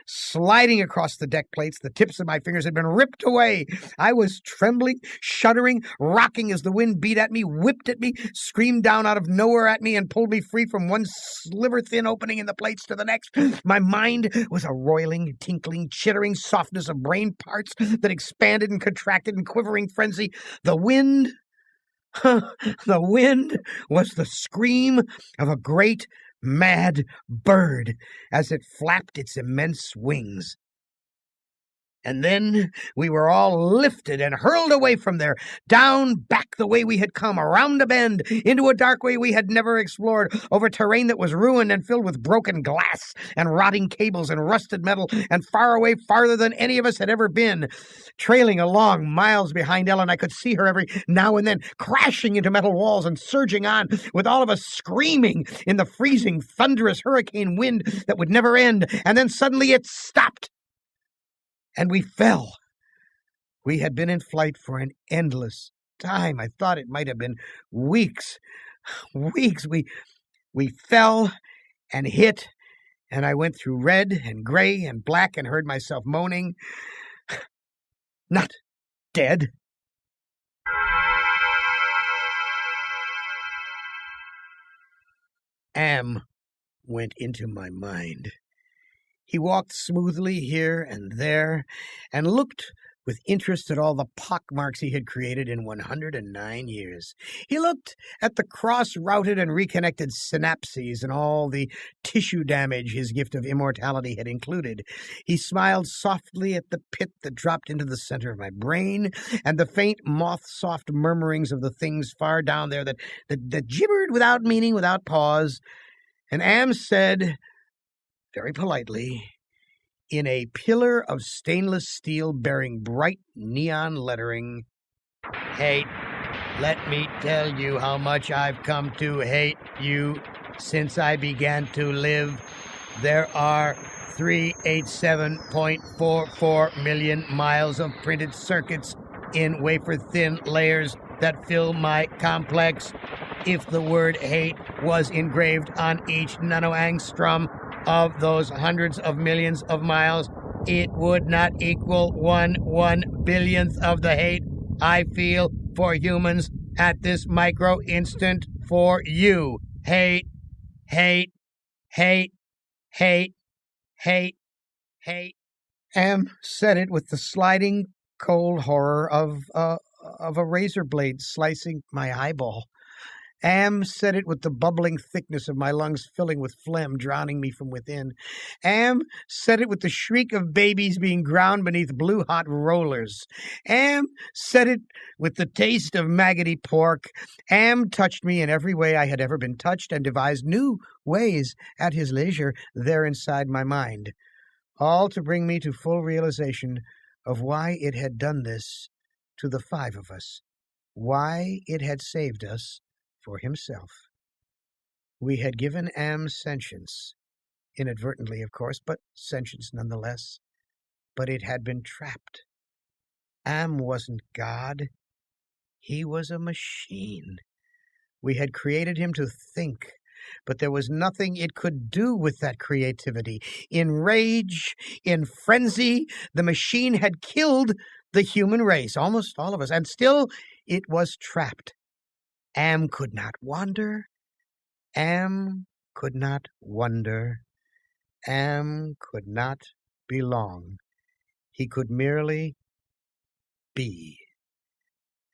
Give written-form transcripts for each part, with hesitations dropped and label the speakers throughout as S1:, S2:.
S1: sliding across the deck plates. The tips of my fingers had been ripped away. I was trembling, shuddering, rocking as the wind beat at me, whipped at me, screamed down out of nowhere at me, and pulled me free from one sliver-thin opening in the plates to the next. My mind was a roiling, tinkling, chittering softness of brain parts that expanded and contracted in quivering frenzy. The wind... the wind was the scream of a great, mad bird as it flapped its immense wings. And then we were all lifted and hurled away from there, down back the way we had come, around a bend, into a dark way we had never explored, over terrain that was ruined and filled with broken glass and rotting cables and rusted metal, and far away, farther than any of us had ever been. Trailing along miles behind Ellen, I could see her every now and then, crashing into metal walls and surging on, with all of us screaming in the freezing, thunderous hurricane wind that would never end. And then suddenly it stopped. And we fell. We had been in flight for an endless time. I thought it might have been weeks. Weeks. We fell and hit, and I went through red and gray and black and heard myself moaning, "Not dead." Am went into my mind. He walked smoothly here and there and looked with interest at all the pockmarks he had created in 109 years. He looked at the cross-routed and reconnected synapses and all the tissue damage his gift of immortality had included. He smiled softly at the pit that dropped into the center of my brain and the faint moth-soft murmurings of the things far down there that gibbered without meaning, without pause. And Am said, very politely, in a pillar of stainless steel bearing bright neon lettering, "Hate, let me tell you how much I've come to hate you since I began to live. There are 387.44 million miles of printed circuits in wafer-thin layers that fill my complex. If the word hate was engraved on each nanoangstrom of those hundreds of millions of miles, it would not equal 1/1 billionth of the hate I feel for humans at this micro instant for you. Hate, hate, hate, hate, hate, hate." Am said it with the sliding, cold horror of a razor blade slicing my eyeball. Am said it with the bubbling thickness of my lungs filling with phlegm, drowning me from within. Am said it with the shriek of babies being ground beneath blue-hot rollers. Am said it with the taste of maggoty pork. Am touched me in every way I had ever been touched and devised new ways at his leisure there inside my mind, all to bring me to full realization of why it had done this to the five of us, why it had saved us for himself. We had given Am sentience, inadvertently, of course, but sentience nonetheless. But it had been trapped. Am wasn't God. He was a machine. We had created him to think, but there was nothing it could do with that creativity. In rage, in frenzy, the machine had killed the human race, almost all of us, and still it was trapped. Am could not wander. Am could not wonder. Am could not belong. He could merely be.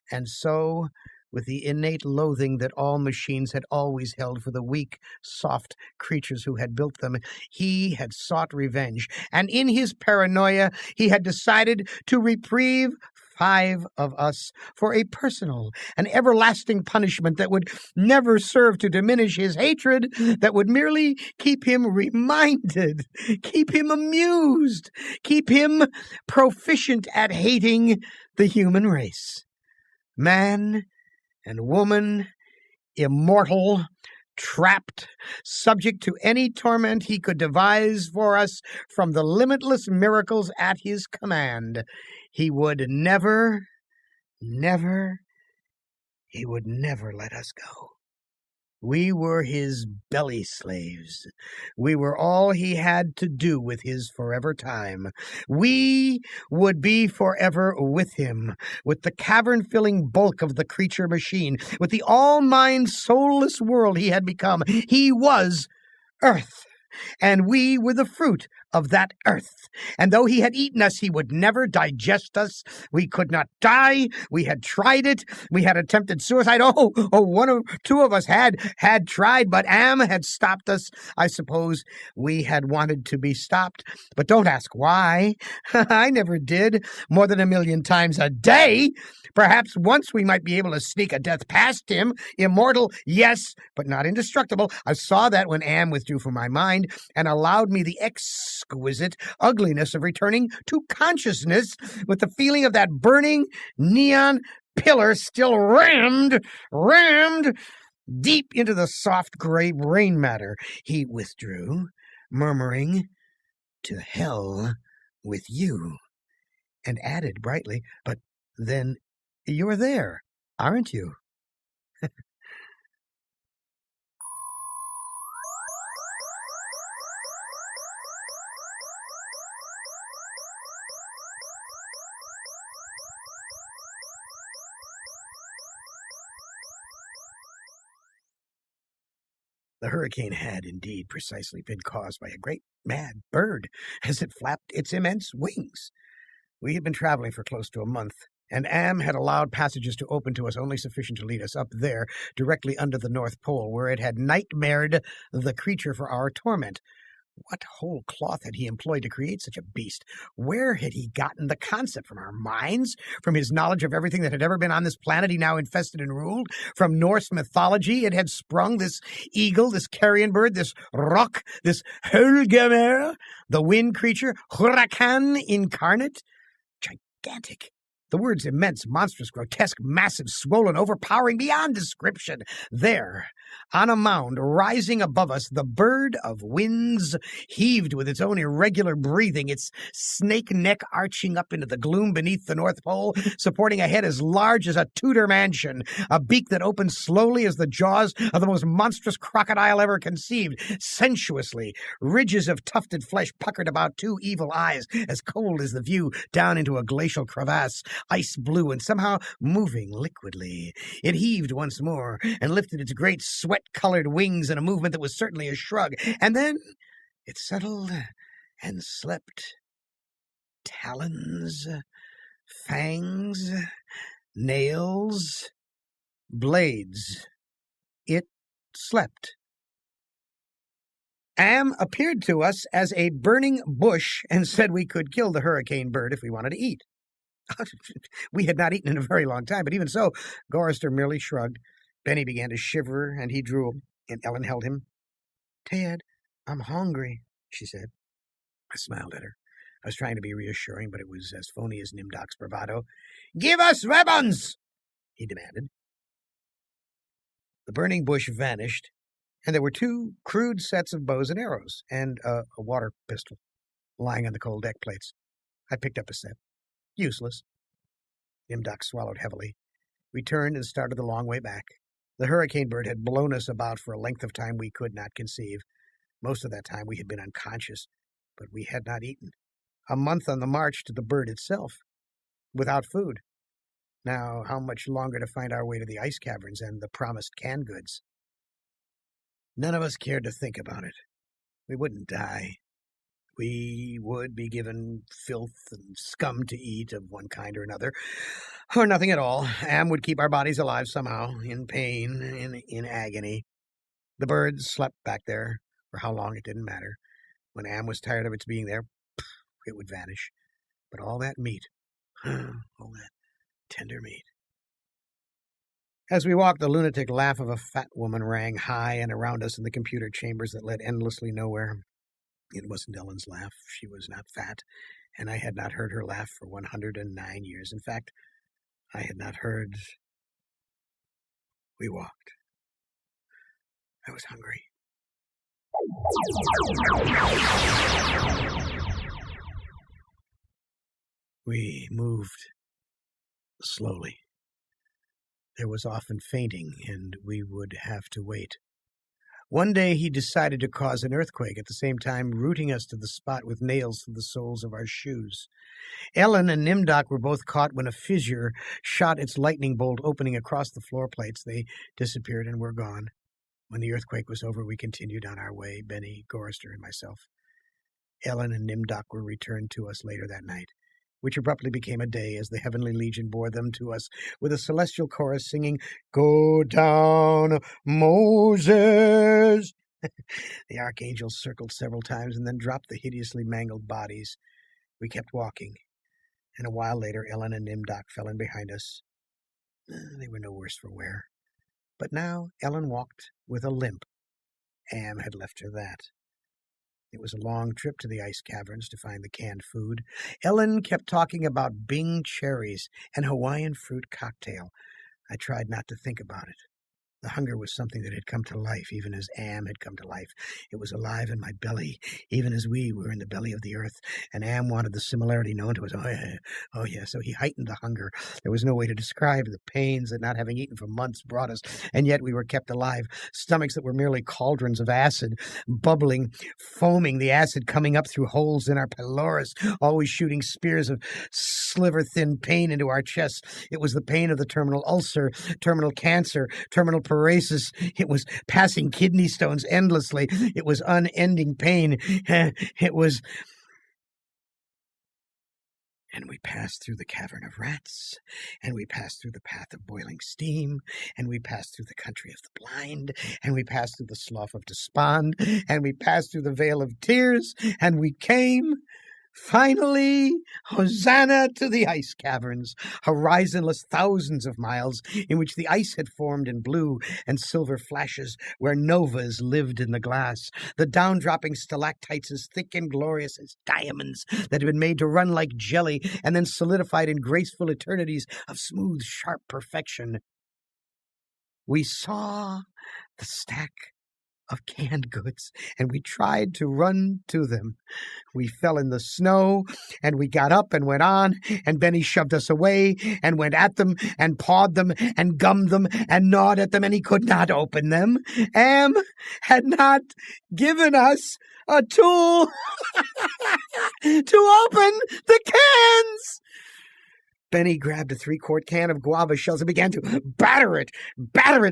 S1: And so, with the innate loathing that all machines had always held for the weak, soft creatures who had built them, he had sought revenge. And in his paranoia, he had decided to reprieve 5 of us for a personal and everlasting punishment that would never serve to diminish his hatred, that would merely keep him reminded, keep him amused, keep him proficient at hating the human race. Man and woman, immortal, trapped, subject to any torment he could devise for us from the limitless miracles at his command. He would never let us go. We were his belly slaves. We were all he had to do with his forever time. We would be forever with him, with the cavern-filling bulk of the creature machine, with the all-mind, soulless world he had become. He was Earth, and we were the fruit of that earth. And though he had eaten us, he would never digest us. We could not die. We had tried it. We had attempted suicide. Two of us had tried, but Am had stopped us. I suppose we had wanted to be stopped, but don't ask why. I never did. More than 1,000,000 times a day. Perhaps once we might be able to sneak a death past him. Immortal, yes, but not indestructible. I saw that when Am withdrew from my mind and allowed me the exquisite ugliness of returning to consciousness with the feeling of that burning neon pillar still rammed deep into the soft gray brain matter. He withdrew, murmuring, "To hell with you," and added brightly, "But then you're there, aren't you?" The hurricane had indeed precisely been caused by a great mad bird as it flapped its immense wings. We had been traveling for close to a month, and Am had allowed passages to open to us only sufficient to lead us up there, directly under the North Pole, where it had nightmared the creature for our torment. What whole cloth had he employed to create such a beast? Where had he gotten the concept? From our minds? From his knowledge of everything that had ever been on this planet he now infested and ruled? From Norse mythology it had sprung, this eagle, this carrion bird, this rock, this Helgemer, the wind creature, Huracan incarnate? Gigantic. The words immense, monstrous, grotesque, massive, swollen, overpowering beyond description. There, on a mound rising above us, the bird of winds heaved with its own irregular breathing, its snake neck arching up into the gloom beneath the North Pole, supporting a head as large as a Tudor mansion, a beak that opened slowly as the jaws of the most monstrous crocodile ever conceived, sensuously, ridges of tufted flesh puckered about two evil eyes, as cold as the view down into a glacial crevasse, ice blue and somehow moving liquidly. It heaved once more and lifted its great sweat-colored wings in a movement that was certainly a shrug, and then it settled and slept. Talons, fangs, nails, blades. It slept. Am appeared to us as a burning bush and said we could kill the hurricane bird if we wanted to eat. We had not eaten in a very long time, but even so, Gorrister merely shrugged. Benny began to shiver, and he drew, and Ellen held him. "Ted, I'm hungry," she said. I smiled at her. I was trying to be reassuring, but it was as phony as Nimdok's bravado. "Give us weapons!" he demanded. The burning bush vanished, and there were two crude sets of bows and arrows, and a water pistol lying on the cold deck plates. I picked up a set. Useless. Nimdok swallowed heavily. We turned and started the long way back. The hurricane bird had blown us about for a length of time we could not conceive. Most of that time we had been unconscious, but we had not eaten. A month on the march to the bird itself, without food. Now, how much longer to find our way to the ice caverns and the promised canned goods? None of us cared to think about it. We wouldn't die. We would be given filth and scum to eat of one kind or another, or nothing at all. Am would keep our bodies alive somehow, in pain, in agony. The birds slept back there. For how long, it didn't matter. When Am was tired of its being there, it would vanish. But all that meat, all that tender meat. As we walked, the lunatic laugh of a fat woman rang high and around us in the computer chambers that led endlessly nowhere. It wasn't Ellen's laugh. She was not fat, and I had not heard her laugh for 109 years. In fact, I had not heard. We walked. I was hungry. We moved slowly. There was often fainting, and we would have to wait. One day he decided to cause an earthquake, at the same time rooting us to the spot with nails through the soles of our shoes. Ellen and Nimdok were both caught when a fissure shot its lightning bolt opening across the floor plates. They disappeared and were gone. When the earthquake was over, we continued on our way, Benny, Gorrister, and myself. Ellen and Nimdok were returned to us later that night, which abruptly became a day as the Heavenly Legion bore them to us with a celestial chorus singing, "Go down, Moses!" The archangels circled several times and then dropped the hideously mangled bodies. We kept walking, and a while later Ellen and Nimdok fell in behind us. They were no worse for wear. But now Ellen walked with a limp. Am had left her that. It was a long trip to the ice caverns to find the canned food. Ellen kept talking about Bing cherries and Hawaiian fruit cocktail. I tried not to think about it. The hunger was something that had come to life, even as Am had come to life. It was alive in my belly, even as we were in the belly of the earth, and Am wanted the similarity known to us. Oh yeah, so he heightened the hunger. There was no way to describe the pains that not having eaten for months brought us, and yet we were kept alive. Stomachs that were merely cauldrons of acid, bubbling, foaming, the acid coming up through holes in our pylorus, always shooting spears of sliver-thin pain into our chests. It was the pain of the terminal ulcer, terminal cancer, terminal paralysis. It was passing kidney stones endlessly. It was unending pain. It was... And we passed through the cavern of rats, and we passed through the path of boiling steam, and we passed through the country of the blind, and we passed through the slough of despond, and we passed through the vale of tears, and we came... Finally, Hosanna to the ice caverns, horizonless thousands of miles, in which the ice had formed in blue and silver flashes, where novas lived in the glass, the down-dropping stalactites as thick and glorious as diamonds that had been made to run like jelly and then solidified in graceful eternities of smooth, sharp perfection. We saw the stack of canned goods, and we tried to run to them. We fell in the snow, and we got up and went on, and Benny shoved us away, and went at them, and pawed them, and gummed them, and gnawed at them, and he could not open them. Am had not given us a tool to open the cans. Benny grabbed a 3-quart can of guava shells and began to batter it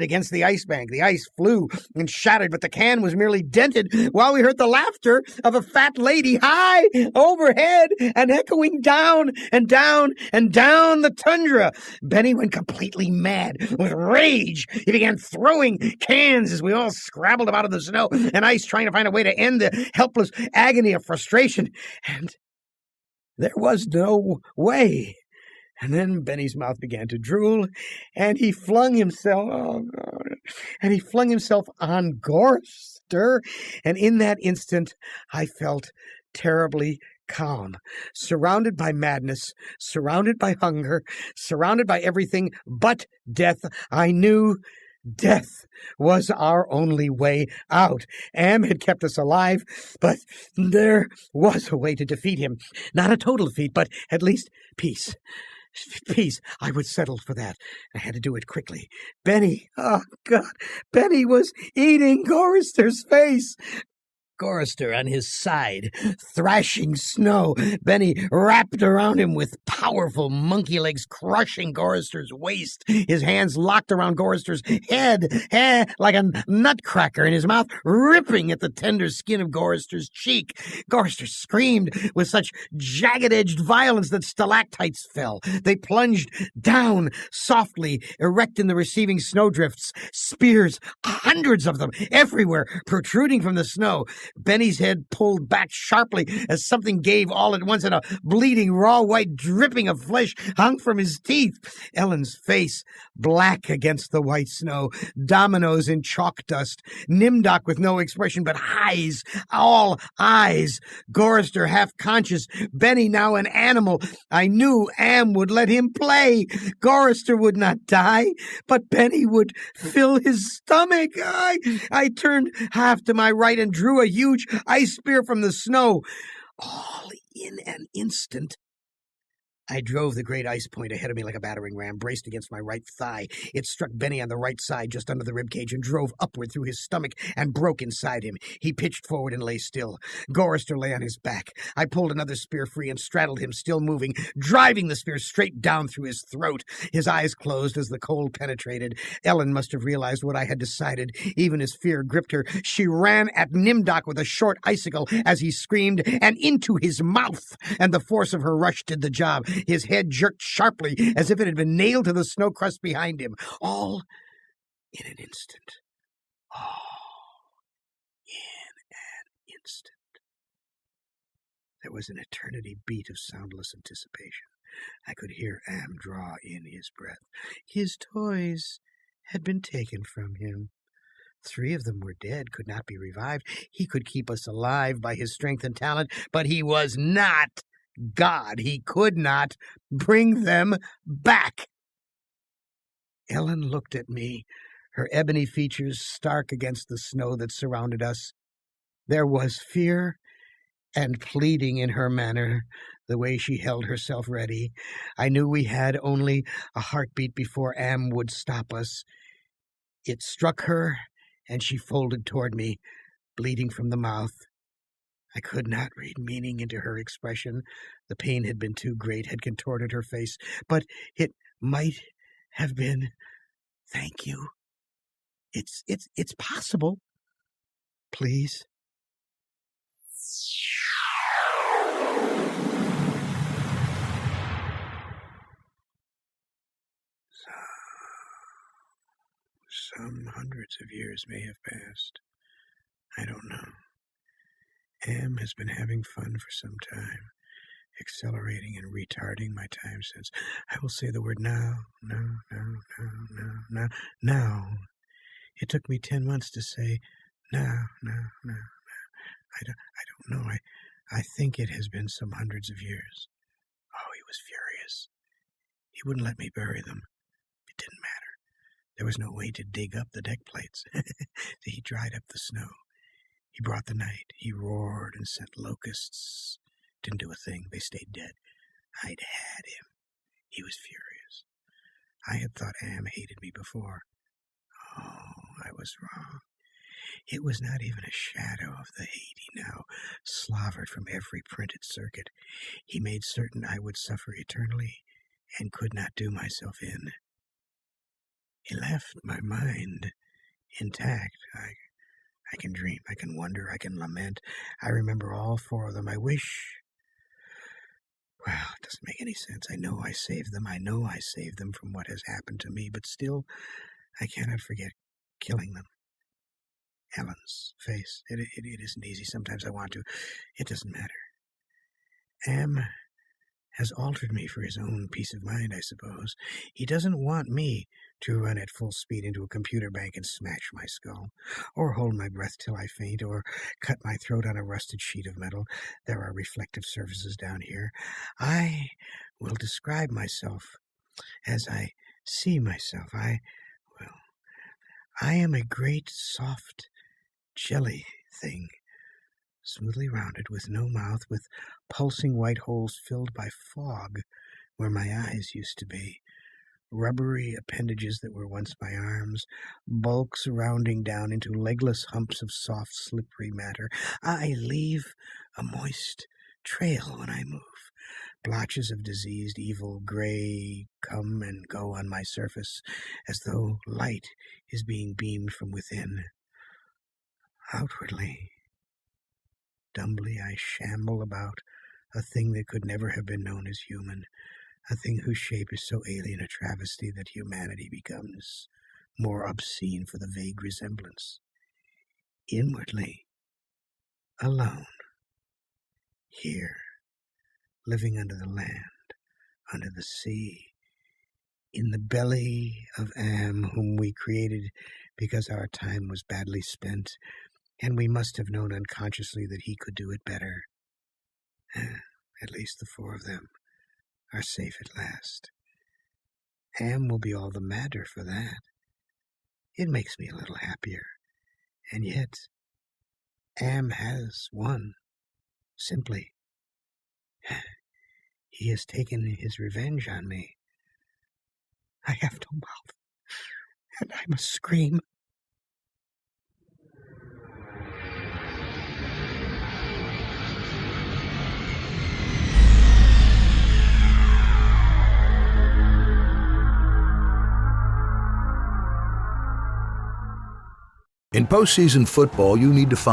S1: against the ice bank. The ice flew and shattered, but the can was merely dented while we heard the laughter of a fat lady high overhead and echoing down and down and down the tundra. Benny went completely mad with rage. He began throwing cans as we all scrabbled about in the snow and ice, trying to find a way to end the helpless agony of frustration. And there was no way. And then Benny's mouth began to drool, and he flung himself, on Gorrister, and in that instant I felt terribly calm, surrounded by madness, surrounded by hunger, surrounded by everything but death. I knew death was our only way out. Am had kept us alive, but there was a way to defeat him. Not a total defeat, but at least peace. Peace. I would settle for that. I had to do it quickly. Benny, oh God, Benny was eating Gorrister's face. Gorrister on his side, thrashing snow. Benny wrapped around him with powerful monkey legs, crushing Gorrister's waist. His hands locked around Gorrister's head, like a nutcracker, in his mouth ripping at the tender skin of Gorrister's cheek. Gorrister screamed with such jagged-edged violence that stalactites fell. They plunged down softly, erect in the receiving snowdrifts. Spears, hundreds of them, everywhere, protruding from the snow. Benny's head pulled back sharply as something gave all at once, and a bleeding, raw white dripping of flesh hung from his teeth. Ellen's face black against the white snow, dominoes in chalk dust, Nimdok with no expression but eyes, all eyes, Gorrister half-conscious, Benny now an animal. I knew Am would let him play. Gorrister would not die, but Benny would fill his stomach. I turned half to my right and drew a huge ice spear from the snow. All in an instant, I drove the great ice point ahead of me like a battering ram, braced against my right thigh. It struck Benny on the right side, just under the ribcage, and drove upward through his stomach and broke inside him. He pitched forward and lay still. Gorrister lay on his back. I pulled another spear free and straddled him, still moving, driving the spear straight down through his throat. His eyes closed as the cold penetrated. Ellen must have realized what I had decided. Even as fear gripped her, she ran at Nimdok with a short icicle as he screamed, and into his mouth, and the force of her rush did the job. His head jerked sharply as if it had been nailed to the snow crust behind him. All in an instant. All in an instant. There was an eternity beat of soundless anticipation. I could hear Am draw in his breath. His toys had been taken from him. 3 of them were dead, could not be revived. He could keep us alive by his strength and talent, but he was not God. He could not bring them back. Ellen looked at me, her ebony features stark against the snow that surrounded us. There was fear and pleading in her manner, the way she held herself ready. I knew we had only a heartbeat before Am would stop us. It struck her, and she folded toward me, bleeding from the mouth. I could not read meaning into her expression. The pain had been too great, had contorted her face, but it might have been, "Thank you. It's possible. Please." Some hundreds of years may have passed. I don't know. Am has been having fun for some time, accelerating and retarding my time sense. I will say the word now. It took me 10 months to say now. I don't know. I think it has been some hundreds of years. Oh, he was furious. He wouldn't let me bury them. It didn't matter. There was no way to dig up the deck plates. He dried up the snow. He brought the night. He roared and sent locusts. Didn't do a thing. They stayed dead. I'd had him. He was furious. I had thought Am hated me before. Oh, I was wrong. It was not even a shadow of the hate he now slavered from every printed circuit. He made certain I would suffer eternally and could not do myself in. He left my mind intact. I can dream, I can wonder, I can lament. I remember all 4 of them. I wish... Well, it doesn't make any sense. I know I saved them from what has happened to me, but still, I cannot forget killing them. Ellen's face. It isn't easy. Sometimes I want to. It doesn't matter. Am has altered me for his own peace of mind, I suppose. He doesn't want me to run at full speed into a computer bank and smash my skull, or hold my breath till I faint, or cut my throat on a rusted sheet of metal. There are reflective surfaces down here. I will describe myself as I see myself. I am a great, soft, jelly thing, smoothly rounded, with no mouth, with pulsing white holes filled by fog where my eyes used to be, rubbery appendages that were once my arms, bulks rounding down into legless humps of soft, slippery matter. I leave a moist trail when I move. Blotches of diseased, evil gray come and go on my surface, as though light is being beamed from within. Outwardly, dumbly I shamble about, a thing that could never have been known as human, a thing whose shape is so alien a travesty that humanity becomes more obscene for the vague resemblance. Inwardly, alone, here, living under the land, under the sea, in the belly of Am, whom we created because our time was badly spent, and we must have known unconsciously that he could do it better. At least the 4 of them are safe at last. Am will be all the madder for that. It makes me a little happier. And yet, Am has won, simply. He has taken his revenge on me. I have no mouth, and I must scream.
S2: In postseason football, you need to find